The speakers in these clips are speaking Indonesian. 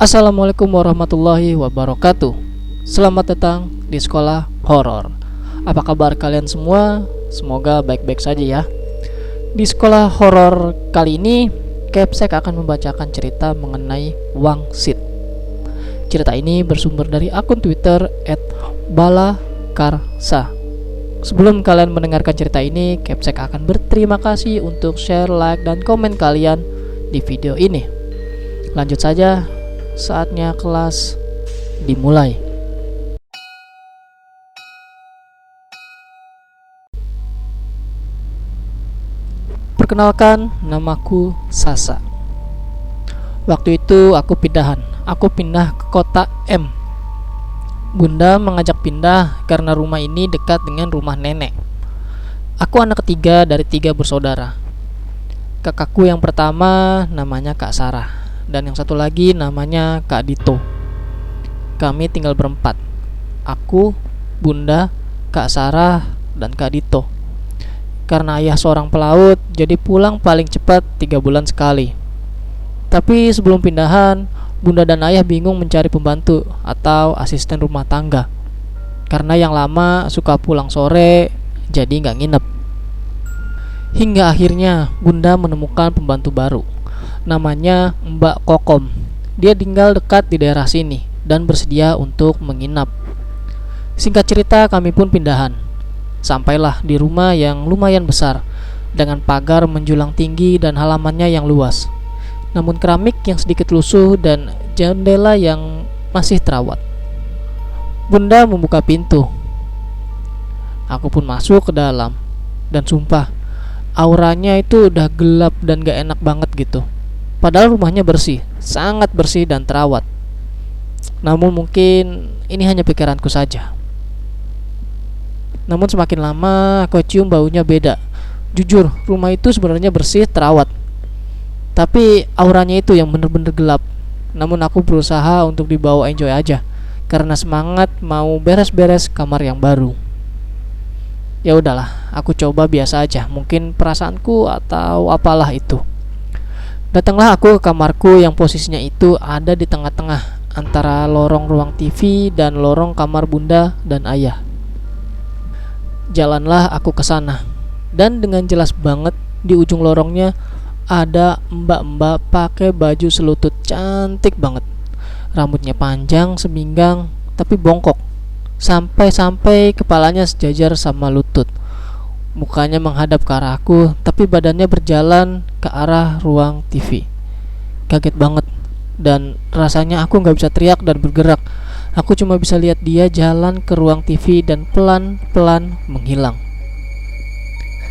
Assalamualaikum warahmatullahi wabarakatuh. Selamat datang di sekolah horor. Apa kabar kalian semua? Semoga baik-baik saja ya. Di sekolah horor kali ini, Capsek akan membacakan cerita mengenai Wangsit. Cerita ini bersumber dari akun Twitter @balakarsa. Sebelum kalian mendengarkan cerita ini, Capsek akan berterima kasih untuk share, like, dan komen kalian di video ini. Lanjut saja. Saatnya kelas dimulai. Perkenalkan, namaku Sasa. Waktu itu aku pindah ke kota M. Bunda mengajak pindah karena rumah ini dekat dengan rumah nenek. Aku anak ketiga dari 3 bersaudara. Kakakku yang pertama namanya Kak Sarah, dan yang satu lagi namanya Kak Dito. Kami tinggal berempat. Aku, Bunda, Kak Sarah, dan Kak Dito. Karena ayah seorang pelaut, jadi pulang paling cepat 3 bulan sekali. Tapi sebelum pindahan, Bunda dan ayah bingung mencari pembantu atau asisten rumah tangga. Karena yang lama suka pulang sore, jadi nggak nginep. Hingga akhirnya Bunda menemukan pembantu baru. Namanya Mbak Kokom. Dia tinggal dekat di daerah sini dan bersedia untuk menginap. Singkat cerita, kami pun pindahan. Sampailah di rumah yang lumayan besar, dengan pagar menjulang tinggi dan halamannya yang luas. Namun keramik yang sedikit lusuh dan jendela yang masih terawat. Bunda membuka pintu. Aku pun masuk ke dalam. Dan sumpah, auranya itu udah gelap dan gak enak banget gitu. Padahal rumahnya bersih, sangat bersih dan terawat. Namun mungkin ini hanya pikiranku saja. Namun semakin lama aku cium baunya beda. Jujur, rumah itu sebenarnya bersih, terawat. Tapi auranya itu yang bener-bener gelap. Namun aku berusaha untuk dibawa enjoy aja, karena semangat mau beres-beres kamar yang baru. Ya udahlah, aku coba biasa aja. Mungkin perasaanku atau apalah itu. Datanglah aku ke kamarku yang posisinya itu ada di tengah-tengah antara lorong ruang TV dan lorong kamar Bunda dan ayah. Jalanlah aku ke sana, dan dengan jelas banget di ujung lorongnya ada mbak-mbak pakai baju selutut cantik banget. Rambutnya panjang seminggang tapi bongkok, sampai kepalanya sejajar sama lutut. Mukanya menghadap ke arahku, tapi badannya berjalan ke arah ruang TV. Kaget banget, dan rasanya aku gak bisa teriak dan bergerak. Aku cuma bisa lihat dia jalan ke ruang TV dan pelan-pelan menghilang.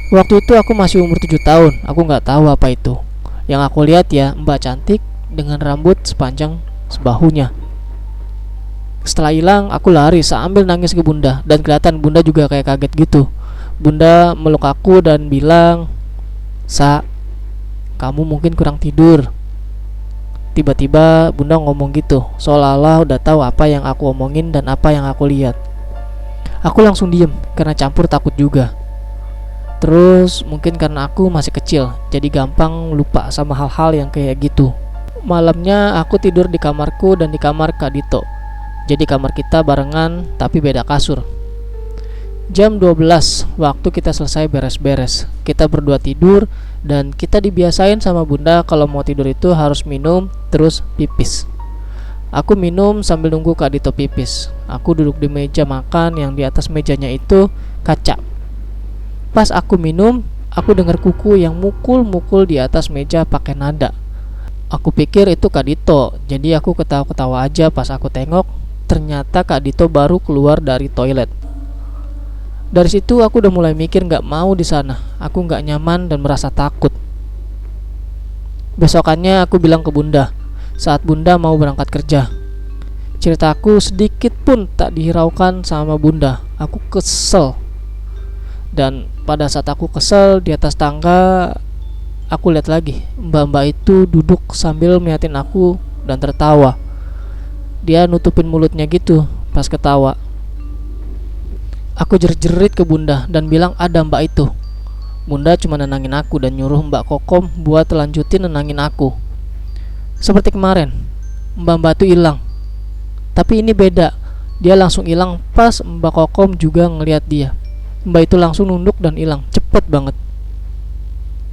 Waktu itu aku masih umur 7 tahun, aku gak tahu apa itu. Yang aku lihat ya mbak cantik dengan rambut sepanjang sebahunya. Setelah hilang, aku lari sambil nangis ke Bunda, dan kelihatan Bunda juga kayak kaget gitu. Bunda meluk aku dan bilang, "Sa, kamu mungkin kurang tidur." Tiba-tiba Bunda ngomong gitu, seolah-olah udah tahu apa yang aku omongin dan apa yang aku lihat. Aku langsung diem karena campur takut juga. Terus mungkin karena aku masih kecil, jadi gampang lupa sama hal-hal yang kayak gitu. Malamnya aku tidur di kamarku dan di kamar Kak Dito. Jadi kamar kita barengan tapi beda kasur. Jam 12 waktu kita selesai beres-beres. Kita berdua tidur dan kita dibiasain sama Bunda kalau mau tidur itu harus minum terus pipis. Aku minum sambil nunggu Kak Dito pipis. Aku duduk di meja makan yang di atas mejanya itu kaca. Pas aku minum, aku dengar kuku yang mukul-mukul di atas meja pakai nada. Aku pikir itu Kak Dito, jadi aku ketawa-ketawa aja. Pas aku tengok, ternyata Kak Dito baru keluar dari toilet. Dari situ aku udah mulai mikir gak mau di sana. Aku gak nyaman dan merasa takut. Besokannya aku bilang ke Bunda saat Bunda mau berangkat kerja. Ceritaku sedikit pun tak dihiraukan sama Bunda. Aku kesel. Dan pada saat aku kesel, di atas tangga aku lihat lagi mbak-mbak itu duduk sambil ngeliatin aku dan tertawa. Dia nutupin mulutnya gitu pas ketawa. Aku jerit-jerit ke Bunda dan bilang ada mbak itu. Bunda cuma nenangin aku dan nyuruh Mbak Kokom buat lanjutin nenangin aku. Seperti kemarin, Mbak-mbak tuh hilang. Tapi ini beda. Dia langsung hilang pas Mbak Kokom juga ngelihat dia. Mbak itu langsung nunduk dan hilang, cepet banget.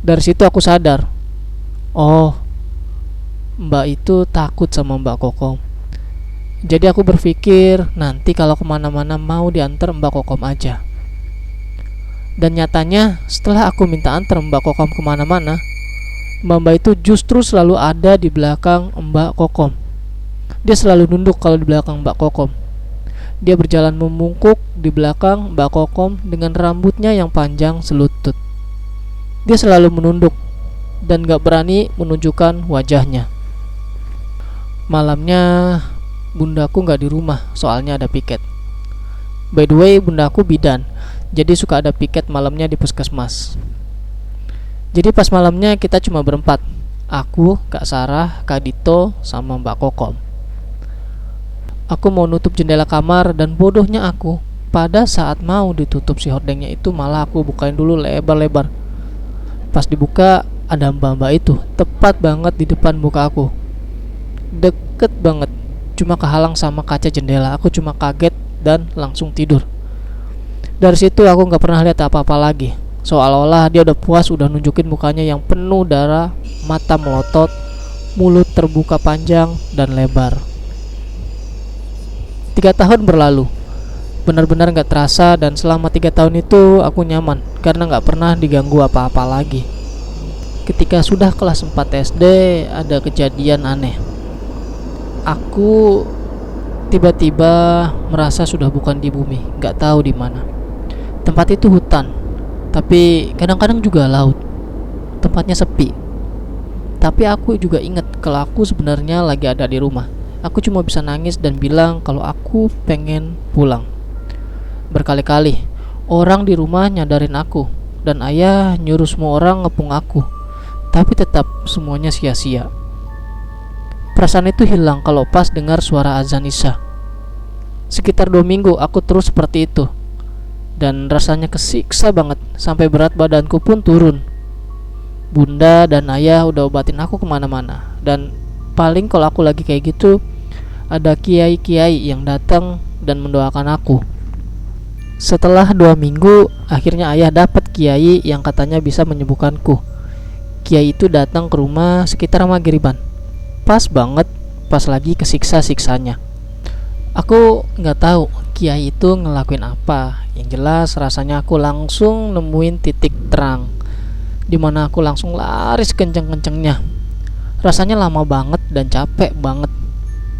Dari situ aku sadar, oh, Mbak itu takut sama Mbak Kokom. Jadi aku berpikir nanti kalau kemana-mana mau diantar Mbak Kokom aja. Dan nyatanya setelah aku minta antar Mbak Kokom kemana-mana, Mbak itu justru selalu ada di belakang Mbak Kokom. Dia selalu nunduk kalau di belakang Mbak Kokom. Dia berjalan membungkuk di belakang Mbak Kokom dengan rambutnya yang panjang selutut. Dia selalu menunduk dan gak berani menunjukkan wajahnya. Malamnya bundaku gak di rumah, soalnya ada piket. By the way, bundaku bidan, jadi suka ada piket malamnya di puskesmas. Jadi pas malamnya kita cuma berempat, aku, Kak Sarah, Kak Dito, sama Mbak Kokom. Aku mau nutup jendela kamar dan bodohnya aku, pada saat mau ditutup si hordengnya itu malah aku bukain dulu lebar-lebar. Pas dibuka ada mbak-mbak itu tepat banget di depan muka aku. Deket banget, cuma kehalang sama kaca jendela. Aku cuma kaget dan langsung tidur. Dari situ aku gak pernah lihat apa-apa lagi. Seolah-olah dia udah puas, udah nunjukin mukanya yang penuh darah, mata melotot, mulut terbuka panjang dan lebar. 3 tahun berlalu, benar-benar gak terasa, dan selama 3 tahun itu aku nyaman karena gak pernah diganggu apa-apa lagi. Ketika sudah kelas 4 SD, ada kejadian aneh. Aku tiba-tiba merasa sudah bukan di bumi, gak tahu di mana. Tempat itu hutan, tapi kadang-kadang juga laut. Tempatnya sepi. Tapi aku juga ingat kalau aku sebenarnya lagi ada di rumah. Aku cuma bisa nangis dan bilang kalau aku pengen pulang. Berkali-kali orang di rumah nyadarin aku, dan ayah nyuruh semua orang ngepung aku. Tapi tetap semuanya sia-sia. Perasaan itu hilang kalau pas dengar suara azan Isya. Sekitar 2 minggu aku terus seperti itu, dan rasanya kesiksa banget, sampai berat badanku pun turun. Bunda dan ayah udah obatin aku kemana-mana, dan paling kalau aku lagi kayak gitu ada kiai-kiai yang datang dan mendoakan aku. Setelah 2 minggu akhirnya ayah dapat kiai yang katanya bisa menyembuhkanku. Kiai itu datang ke rumah sekitar maghriban. Pas banget pas lagi kesiksa-siksanya. Aku gak tahu kiai itu ngelakuin apa. Yang jelas rasanya aku langsung nemuin titik terang, dimana aku langsung lari sekenceng-kencengnya. Rasanya lama banget dan capek banget.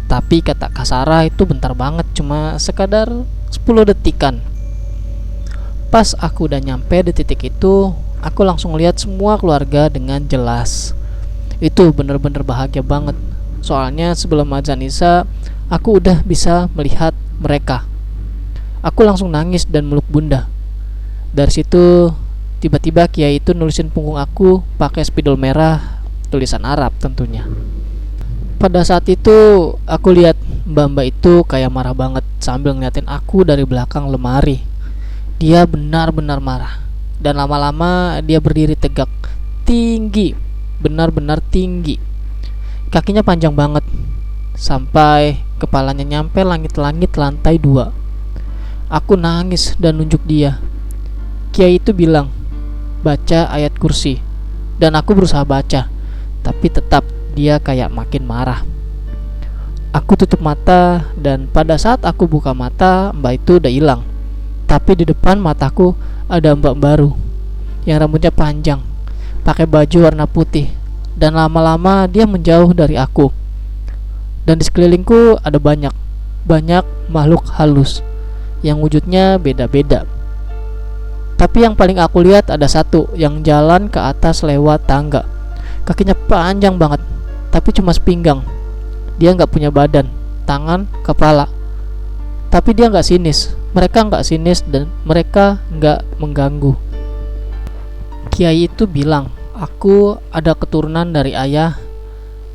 Tapi kata Kak Sarah itu bentar banget, cuma sekadar 10 detikan. Pas aku udah nyampe di titik itu, aku langsung lihat semua keluarga dengan jelas. Itu bener-bener bahagia banget. Soalnya sebelum azan Isya, aku udah bisa melihat mereka. Aku langsung nangis dan meluk bunda. Dari situ tiba-tiba kiai itu nulisin punggung aku pakai spidol merah, tulisan Arab tentunya. Pada saat itu aku lihat mbak-mbak itu kayak marah banget sambil ngeliatin aku dari belakang lemari. Dia benar-benar marah, dan lama-lama dia berdiri tegak, tinggi, benar-benar tinggi. Kakinya panjang banget, sampai kepalanya nyampe langit-langit lantai 2. Aku nangis dan nunjuk dia. Kiai itu bilang, baca ayat kursi, dan aku berusaha baca, tapi tetap dia kayak makin marah. Aku tutup mata, dan pada saat aku buka mata, mbak itu udah hilang. Tapi di depan mataku ada mbak baru yang rambutnya panjang, pakai baju warna putih, dan lama-lama dia menjauh dari aku. Dan di sekelilingku ada banyak makhluk halus yang wujudnya beda-beda. Tapi yang paling aku lihat ada satu yang jalan ke atas lewat tangga. Kakinya panjang banget, tapi cuma sepinggang. Dia gak punya badan, tangan, kepala. Tapi dia gak sinis. Mereka gak sinis dan mereka gak mengganggu. Kiai itu bilang, aku ada keturunan dari ayah,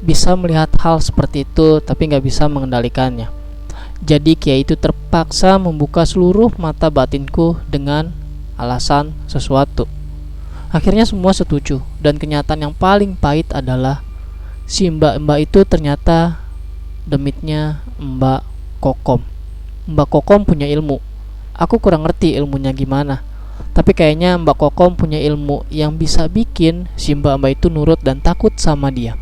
bisa melihat hal seperti itu tapi gak bisa mengendalikannya. Jadi kiai itu terpaksa membuka seluruh mata batinku dengan alasan sesuatu. Akhirnya semua setuju, dan kenyataan yang paling pahit adalah si mbak-mbak itu ternyata demitnya Mbak Kokom. Mbak Kokom punya ilmu. Aku kurang ngerti ilmunya gimana, tapi kayaknya Mbak Kokom punya ilmu yang bisa bikin si mbak-mbak itu nurut dan takut sama dia.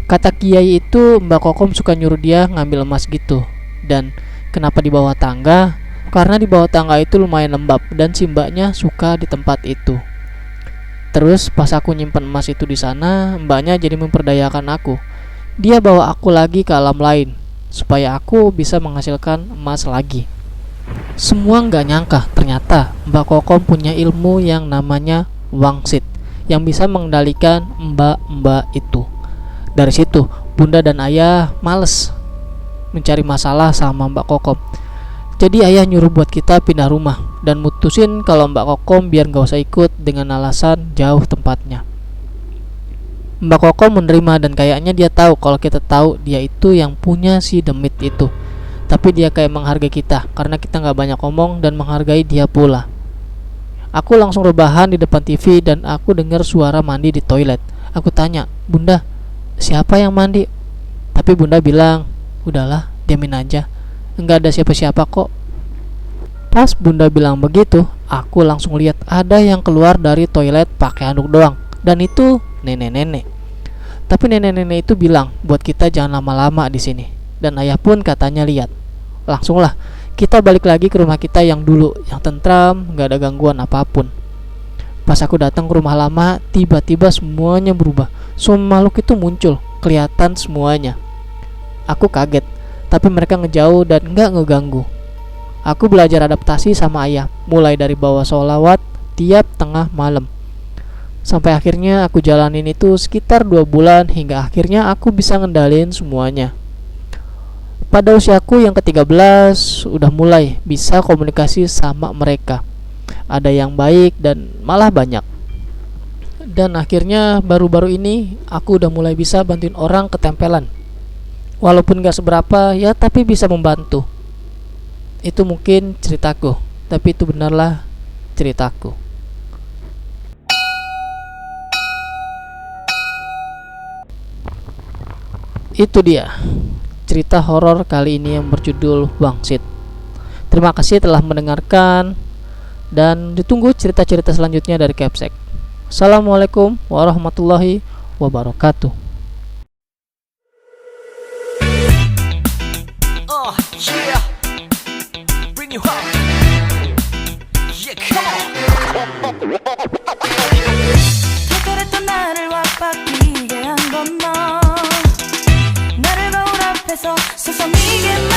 Kata kiai itu Mbak Kokom suka nyuruh dia ngambil emas gitu. Dan kenapa di bawah tangga? Karena di bawah tangga itu lumayan lembab dan si mbaknya suka di tempat itu. Terus pas aku nyimpen emas itu di sana, mbaknya jadi memperdayakan aku. Dia bawa aku lagi ke alam lain supaya aku bisa menghasilkan emas lagi. Semua nggak nyangka ternyata Mbak Kokom punya ilmu yang namanya wangsit yang bisa mengendalikan mbak-mbak itu. Dari situ bunda dan ayah males mencari masalah sama Mbak Kokom. Jadi ayah nyuruh buat kita pindah rumah dan mutusin kalau Mbak Kokom biar nggak usah ikut dengan alasan jauh tempatnya. Mbak Kokom menerima dan kayaknya dia tahu kalau kita tahu dia itu yang punya si demit itu. Tapi dia kayak menghargai kita karena kita nggak banyak ngomong dan menghargai dia pula. Aku langsung rebahan di depan TV dan aku dengar suara mandi di toilet. Aku tanya, "Bunda, siapa yang mandi?" Tapi bunda bilang, "Udahlah, diamin aja. Enggak ada siapa-siapa kok." Pas bunda bilang begitu, aku langsung lihat ada yang keluar dari toilet pakai handuk doang. Dan itu nenek-nenek. Tapi nenek-nenek itu bilang buat kita jangan lama-lama di sini. Dan ayah pun katanya lihat. Langsunglah kita balik lagi ke rumah kita yang dulu, yang tentram, gak ada gangguan apapun. Pas aku datang ke rumah lama, tiba-tiba semuanya berubah. Semua makhluk itu muncul, kelihatan semuanya. Aku kaget, tapi mereka ngejauh dan gak ngeganggu. Aku belajar adaptasi sama ayah, mulai dari bawa sholawat tiap tengah malam. Sampai akhirnya aku jalanin itu sekitar 2 bulan hingga akhirnya aku bisa ngendalin semuanya. Pada usiaku yang ke-13 udah mulai bisa komunikasi sama mereka. Ada yang baik dan malah banyak. Dan akhirnya baru-baru ini aku udah mulai bisa bantuin orang ketempelan. Walaupun gak seberapa ya tapi bisa membantu. Itu mungkin ceritaku, tapi itu benarlah ceritaku. Itu dia cerita horor kali ini yang berjudul Wangsit. Terima kasih telah mendengarkan dan ditunggu cerita-cerita selanjutnya dari Capsek. Assalamualaikum warahmatullahi wabarakatuh. Yeah. Bring you home. Yeah, come on. 그랬던 나를 와빠기게 한 건 너. 나를 거울 앞에서 서서 네게